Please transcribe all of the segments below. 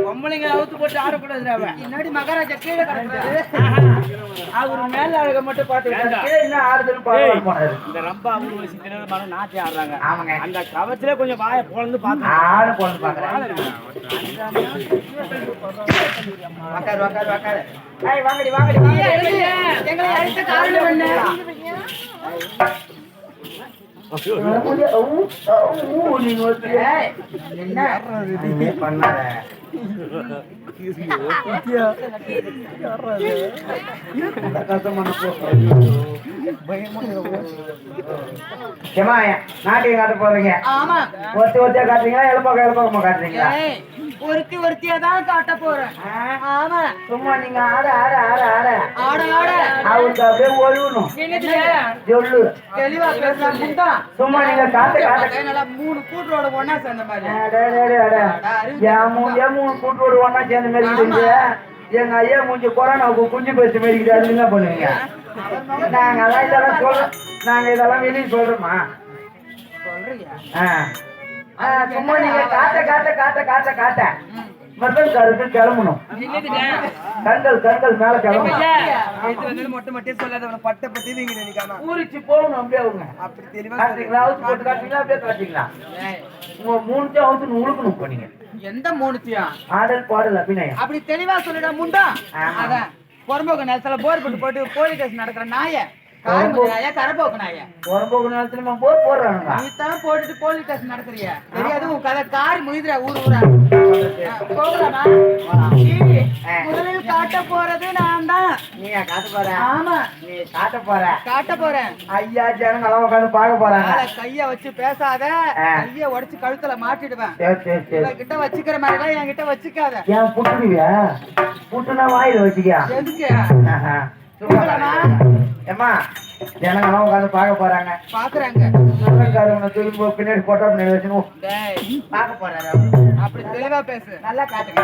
பொம்பளைங்க அவுத்து போட்டு ஆடக்கூடாது. முன்னாடி மகாராஜா கீழே கிடக்குறாரு. அவரு மேல அழக மட்டும் பாத்து என்ன ஆடுதுன்னு பாருங்க. இந்த ரம்பா அவரு நாட்டி ஆடுறாங்க. அந்த கவச்சிலே கொஞ்சம் வாயை பொழந்து பாத்து ஆடு பொழந்து பாக்குறாங்க. வாக்காரு வாக்காரு வாக்காரு. வாங்கடி வாங்கடி எங்களை அழைத்த காரணம் என்ன? என்ன பண்ணாத நாட்டியம் காட்ட போறீங்க. ஒருத்தி ஒருத்தியா காட்டுறீங்களா? எழுப்பாக்க எழுப்பாக்கமா காட்டுறீங்களா? ஒருத்தி ஒருத்தியா தான் காட்ட போறேன். ஆமா சும்மா நீங்க ஆட ஆட ஆட ஆட ஆட ஆட அவருக்கு அப்படியே ஒழுகணும். சொல்லு தெளிவா பேசுறா. சும்மா நீங்க காட்ட காட்ட நல்லா 3 கூட்டரோட ஒண்ணா சேர்ந்த மாதிரி. மூணு கூட்டரோட ஒண்ணா சேர்ந்த மாதிரி இருக்கு. எங்க ஐயா மூஞ்சி கொரோனாவுக்கு குஞ்சு பேச மாதிரி என்ன பண்ணுவீங்க? நாங்க எல்லாம் இதெல்லாம் சொல்றோம். நாங்க இதெல்லாம் வெளியே சொல்றோமா? சும்மா நீங்க காட்ட காட்ட காட்ட காட்ட காட்ட மொத்தம் கருக்கு கிளம்பணும். கண்கள் கண்கள் மேல கிளம்பணும். மொட்டை மட்டே சொல்லாத பட்டை பத்தி நீங்க நினைக்காம ஊறிச்சு போகணும். அப்படியே அவங்க அப்படி தெளிவா காட்டுறீங்களா? அவுத்து போட்டு காட்டுறீங்களா? அப்படியே காட்டுறீங்களா? உங்க 3 அவுத்து உழுக்கணும் பண்ணீங்க. எந்த 3 ஆடல் பாடல் அபிநயம் அப்படி தெளிவா சொல்லிட முண்டா. அதான் பொறம்போக்கு நேரத்துல போர் போட்டு போட்டு போலீஸ் ஸ்டேஷன் நடக்கிற நாய கரம்போக்கு நாய பொறம்போக்கு நேரத்துல போர் போடுறாங்க. நீ தான் போட்டுட்டு போலீஸ் ஸ்டேஷன் நடக்கிறிய தெரியாது. உன் கதை காரி முயதுற ஊர் ஊரா போகலாமா? முதலில் காட்ட போறது நான் தான். நீ காட்ட போற? ஆமா நீ காட்ட போற. காட்ட போறேன். ஐயா ஜனங்க அளவு உட்காந்து பார்க்க போறாங்க. கைய வச்சு பேசாத. கைய உடைச்சு கழுத்துல மாட்டிடுவேன். கிட்ட வச்சுக்கிற மாதிரி எல்லாம் என்கிட்ட வச்சுக்காத. ஏன் புட்டுடுவியா? புட்டுனா வாயில வச்சுக்கியா? எதுக்கு? ஏமா ஜனங்கெல்லாம் உட்காந்து பார்க்க போறாங்க. பாக்குறாங்க திரும்ப பின்னாடி போட்டோ பின்னாடி வச்சு பார்க்க போறாரு. அப்படி தெளிவா பேசு. நல்லா காட்டுங்க.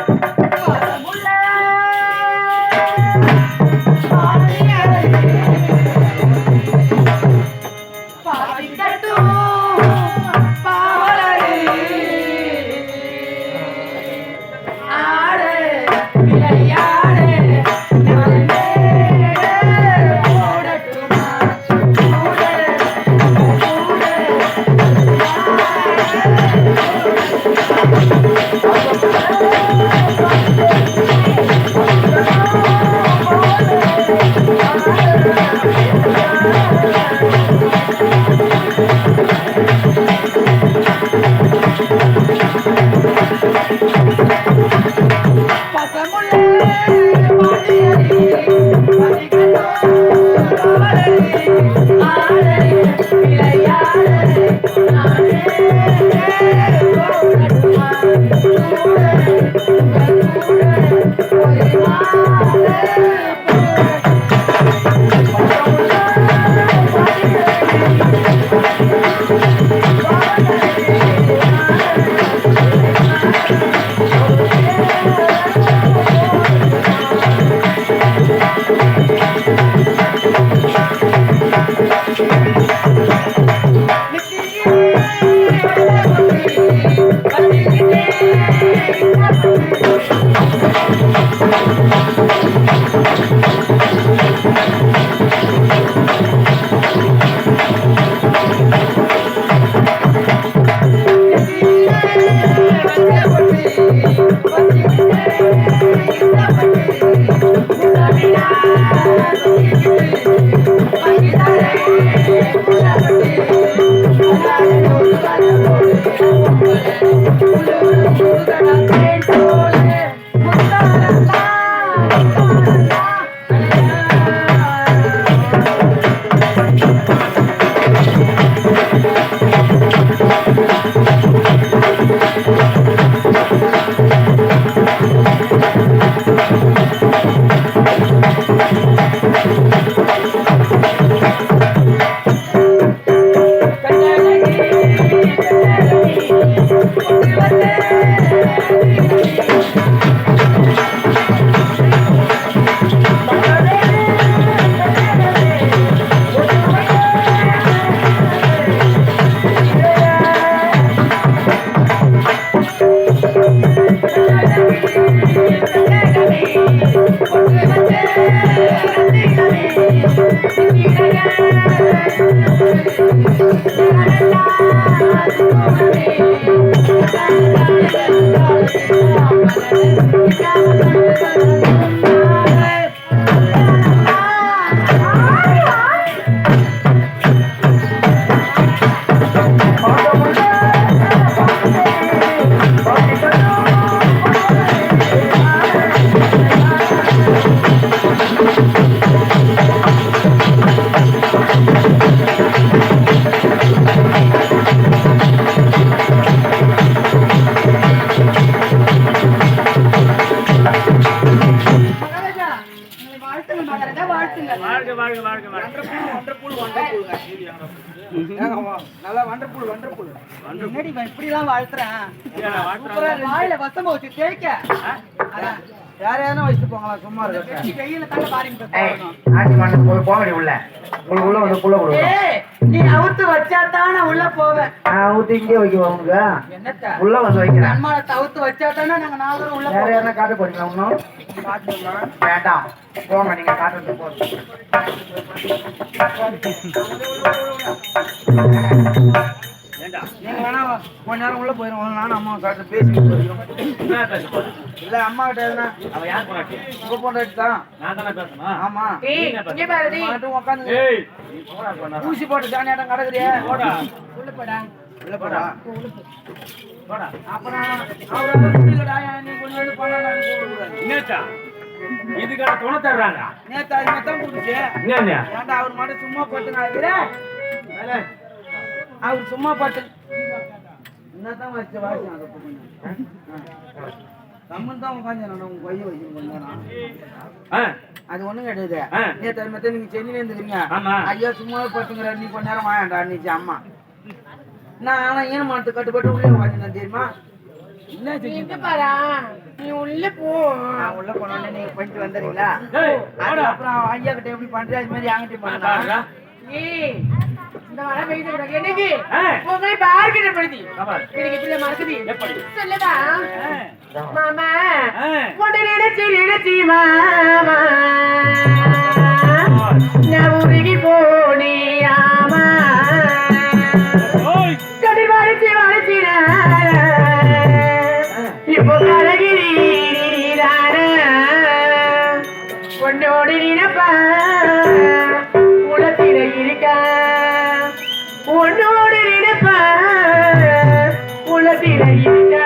என்னடி இப்படி எல்லாம் வாழ்த்துறேன் வாயில வசமா வச்சு தேய்க்க யார் யாரும் வச்சுட்டு போங்களா சும்மா இருக்கு நீ அவுத்து வச்சாத்தான உள்ள போவேன் அவுத்து இங்கே வைக்க உனக்கு என்னத்த உள்ள வந்து வைக்கிறேன் அம்மாவை அவுத்து வச்சாத்தானே நாங்க நாலு உள்ள வேற யாரும் காட்ட போறீங்களா இன்னும் வேண்டாம் போங்க நீங்க காட்டுறது போதும் நீங்க வேணா கொஞ்ச நேரம் உள்ள போயிடும் நானும் அம்மா காட்டு பேசி இல்ல அம்மா கிட்ட எதுனா அவ யார் போறாட்டி உங்க போறாட்டி தான் நான் தான பேசணும் ஆமா இங்க பாருடி மட்டும் உட்கார்ந்து ஊசி போட்டு சாணியாட்டம் கடக்குறியே போடா உள்ள போடா உள்ள போடா போடா அப்புறம் அவரால முடியலடா நீ கொஞ்சம் வந்து பண்ணாடா என்னச்சா இதுக்கான துணை தர்றாங்க நேத்து அது மொத்தம் கொடுத்துச்சு என்ன ஏன்டா அவர் மட்டும் சும்மா போட்டுங்க அவர் சும்மா பாட்டு என்னதான் வச்ச வாசி அதை சம்மன் தான் உட்காந்து உங்க பையன் வச்சுருக்கேன் அது ஒண்ணும் கிடையாது நேற்று மெத்த நீங்க சென்னையில இருந்துக்கிறீங்க ஐயா சும்மா பட்டுங்கிற நீ கொஞ்ச நேரம் வாயாண்டா நீச்சு அம்மா நான் ஆனா ஈன மாட்டு கட்டுப்பட்டு உள்ளே வாங்கினேன் தெரியுமா என்ன நீ உள்ள போ நான் உள்ள போனோடனே நீங்க பண்ணிட்டு வந்துடுறீங்களா அப்புறம் ஐயா கிட்ட எப்படி பண்ற அது மாதிரி அங்கிட்ட பண்ணா இந்த மழை பெய்து கிடக்கு என்னைக்கு உங்களை பார்க்கிற படுத்தி எனக்கு எப்படி மறக்குது எப்படி சொல்லடா மாமா உன்னை நினைச்சி மாமா நான் உருகி போனியாமா கடி வளைச்சி இப்போ கலகிறீரான உன்னோடு நினைப்பா உலத்தில இருக்க உன்னோடு நினைப்ப உலகில இருக்க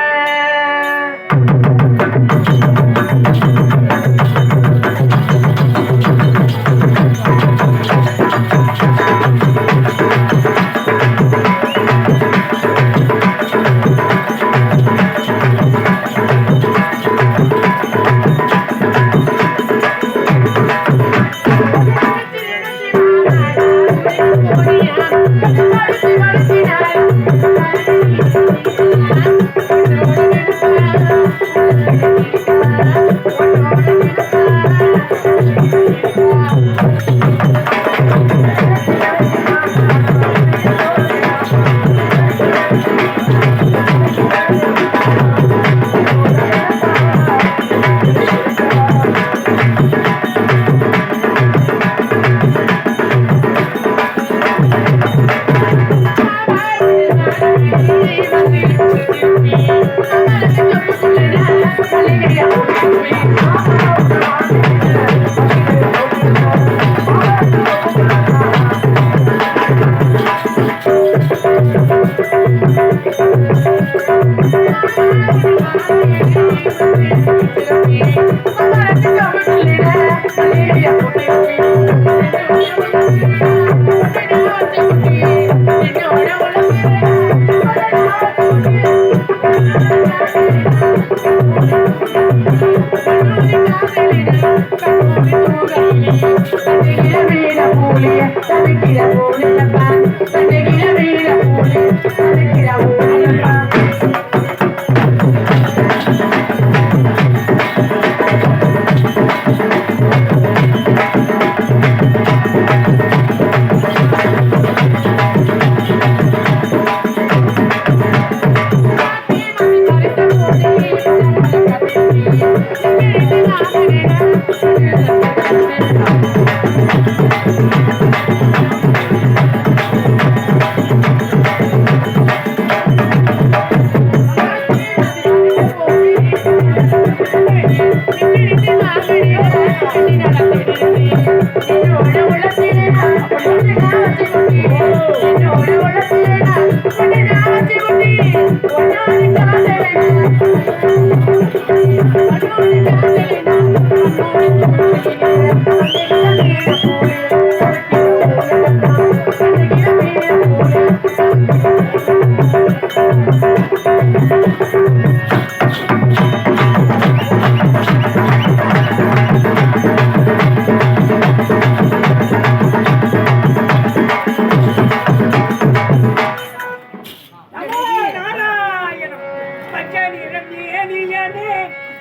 மேனியனே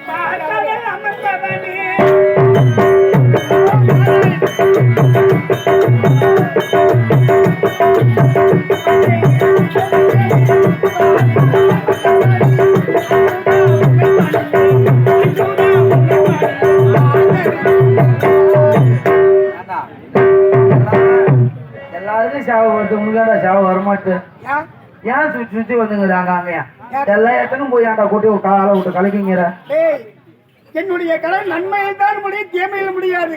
பாடல் அமர்ந்தவனே எல்லாருக்கும் சாவு வருது, உங்களுக்காடா சாவு வரமாட்டு. ஏன் சுத்தி சுத்தி வந்துங்கிறாங்க அங்கயா? எல்லாம் எத்தனும் போய் ஆண்டா கூட்டி ஒரு காலை விட்டு கலக்கிங்கிற. என்னுடைய கடை நன்மையில் தான் முடியும், தீமையில் முடியாது.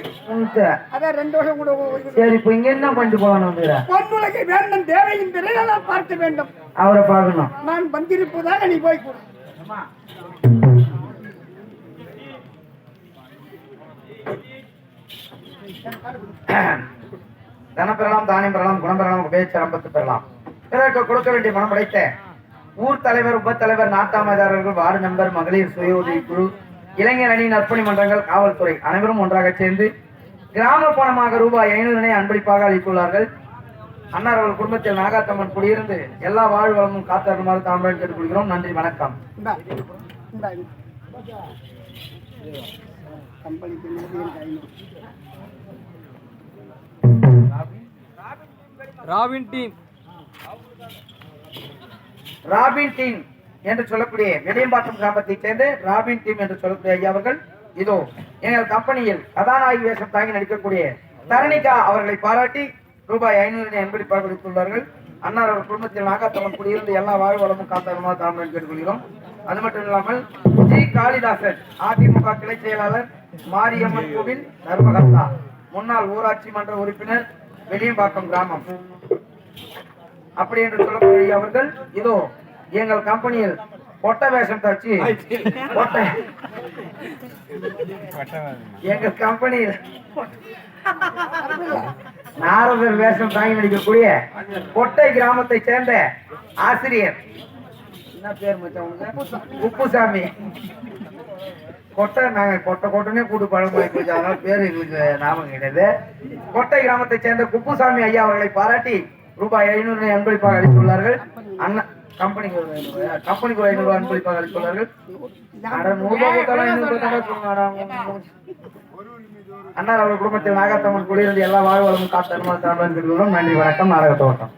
அதான் 2 வருஷம் கூட. சரி, இப்ப இங்க என்ன பண்ணிட்டு போகணும் வந்துற? பொன்னுலகை வேண்டும், தேவையின் திரையை நான் பார்க்க வேண்டும். அவரை பார்க்கணும். நான் வந்திருப்பதாக நீ போய் கொடு. தனம் பெறலாம், தானியம் பெறலாம், குணம் பெறலாம், பேச்சரம்பத்து பெறலாம். பிறருக்கு கொடுக்க வேண்டிய மனம் படைத்த ஊர் தலைவர், உப தலைவர், நாட்டாமைதாரர்கள், வார்டு மெம்பர், மகளிர் சுய உதவி குழு, இளைஞர் அணி, நற்பணி மன்றங்கள், காவல்துறை அனைவரும் ஒன்றாக சேர்ந்து கிராம பணமாக ரூபாய் 500 அன்பளிப்பாக அளித்துள்ளார்கள். அன்னார் அவர்கள் குடும்பத்தில் நாகாத்தம்மன் குடியிருந்து எல்லா வாழ்வளமும் காத்தருமாறு தாம்பரம் கேட்டுக்கொள்கிறோம். நன்றி, வணக்கம். ராபின் டீம் என்று சொல்லக்கூடிய வெளியம்பாக்கம் கிராமத்தை சேர்ந்த ராபின் டீம் என்று சொல்லக்கூடிய ஐயா அவர்கள் இதோ எங்கள் கம்பெனியில் கதாநாயகி வேஷம் தாங்கி நடிக்கக்கூடிய தரணிகா அவர்களை பாராட்டி ரூபாய் 500 அன்பளிப்பாக கொடுத்துள்ளார்கள். அன்னார் அவர் குடும்பத்தில் நாகாத்தம்மன் குடியிருந்து எல்லா வாழ்வளமும் காத்தருமா தாமரன் கேட்டுக்கொள்கிறோம். அது மட்டும் இல்லாமல் ஜி காளிதாசன் அதிமுக கிளை செயலாளர், மாரியம்மன் கோவில் தர்மகர்த்தா, முன்னாள் ஊராட்சி மன்ற உறுப்பினர், வெளியம்பாக்கம் கிராமம் அப்படி என்று சொல்லக்கூடிய அவர்கள் இதோ எங்கள் கம்பெனியில் கொட்டை வேஷம் தச்சு எங்கள் கம்பெனியில் நாரதர் வேஷம் தாங்கி நடிக்கக்கூடிய கொட்டை கிராமத்தை சேர்ந்த ஆசிரியர், என்ன பேர் மச்சான் உப்புசாமி. கொட்டை நாங்க கொட்டனே கூட்டு பழமாக்கி அதனால பேரு எங்களுக்கு ஞாபகம் கிடையாது. கொட்டை கிராமத்தை சேர்ந்த குப்புசாமி ஐயா அவர்களை பாராட்டி ரூபாய் 500 அன்பளிப்பாக அளித்துள்ளார்கள். அண்ணா கம்பெனிக்கு ஒரு 500 அன்பளிப்பாக அளித்துள்ளார்கள். அண்ணார் அவர் குடும்பத்தில் நாகாத்தம்மன் குடியிருந்து எல்லா வாழ்வளமும் காத்தருமாறும். நன்றி, வணக்கம். நாடக தோட்டம்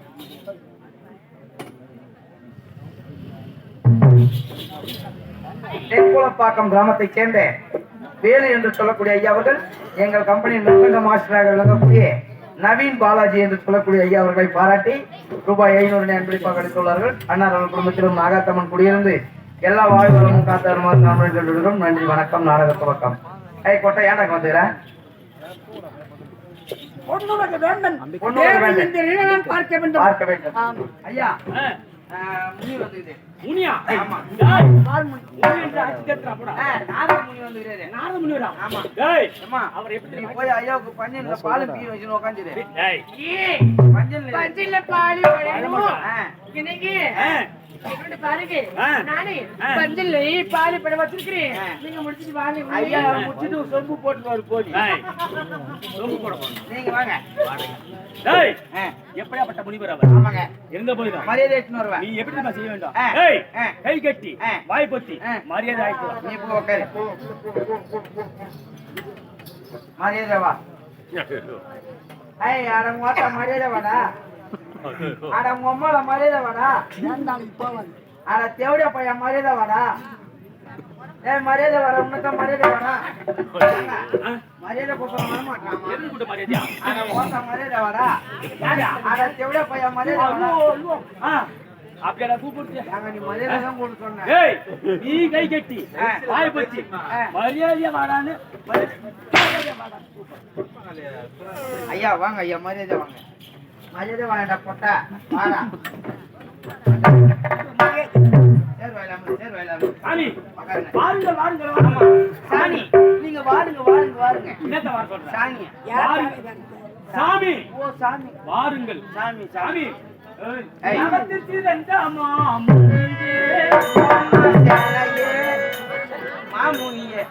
தென்குளப்பாக்கம் கிராமத்தை சேர்ந்த வேலு என்று சொல்லக்கூடிய ஐயா அவர்கள் எங்கள் கம்பெனியின் நிர்பந்த மாஸ்டராக விளங்கக்கூடிய நவீன் பாலாஜி என்று சொல்லக்கூடிய ஐயா அவர்களை பாராட்டி ரூபாய் 500 அன்பளிப்பாக அளித்துள்ளார்கள். அன்னார் அவர்கள் குடும்பத்திலும் நாகாத்தம்மன் குடியிருந்து எல்லா வாழ்வளமும் காத்தருமாறும். நன்றி, வணக்கம். நாடக துவக்கம். கொட்டை ஏண்டாங்க வந்துக்கிறேன். பார்க்க வேண்டும் ஐயா. முனியா ஆமா அவர் எப்படி போய் ஐயாவுக்கு பஞ்சல்ல பால் பீ வச்சு உட்காந்துரு. பஞ்சல்ல பால் இன்னைக்கு பாருங்க நானே பஞ்சல்ல பால் பட வச்சிருக்கேன். நீங்க முடிச்சிட்டு வாங்க. ஐயா முடிச்சிட்டு சொம்பு போட்டு வர போடி. சொம்பு போட நீங்க வாங்க. டேய் எப்படியாப்பட்ட முனிவர் அவர்? ஆமாங்க, இருந்த போய் தான் மரியாதை எடுத்து வருவேன். நீ எப்படி தான் செய்ய வேண்டும்? ஏய் கை கட்டி வாய் பொத்தி மரியாதை ஆயிட்டு நீ போ உட்காரு. மரியாதை வா. ஏய் அட மொத்த மரியாதை வாடா. அட மொம்மல மரியாதை வாடா. அட தேவடியா பையன் மரியாதை வாடா. ஏய் மரியாதை வர உனக்கு மரியாதை வாடா. மரியாதை கூப்பிட வர மாட்டான். எது கூப்பிட மரியாதையா? அட மொத்த மரியாதை வாடா. அட தேவடியா பையன் மரியாதை வாடா. அப்படியே கூப்பிடுறியா? நாங்க நீ மரியாதை தான் போட சொன்னேன். ஏய் நீ கை கட்டி வாய் பத்தி மரியாதையா வாடான்னு மரியாதை வாடா. ஐயா வாங்க ஐயா, மரியாதை வாங்க. மரியாதை வாடா போட்டா வாடா. சேர் வாயிலாம சேர் வாயிலாம சாமி வாருங்க வாருங்க வாருங்க. சாமி நீங்க வாருங்க வாருங்க வாருங்க. என்னத்த வர சொல்ற? சாமி வாருங்க சாமி. ஓ சாமி வாருங்கள் சாமி. சாமி நவத்திற்கு ரெண்டாமா மாமுனியே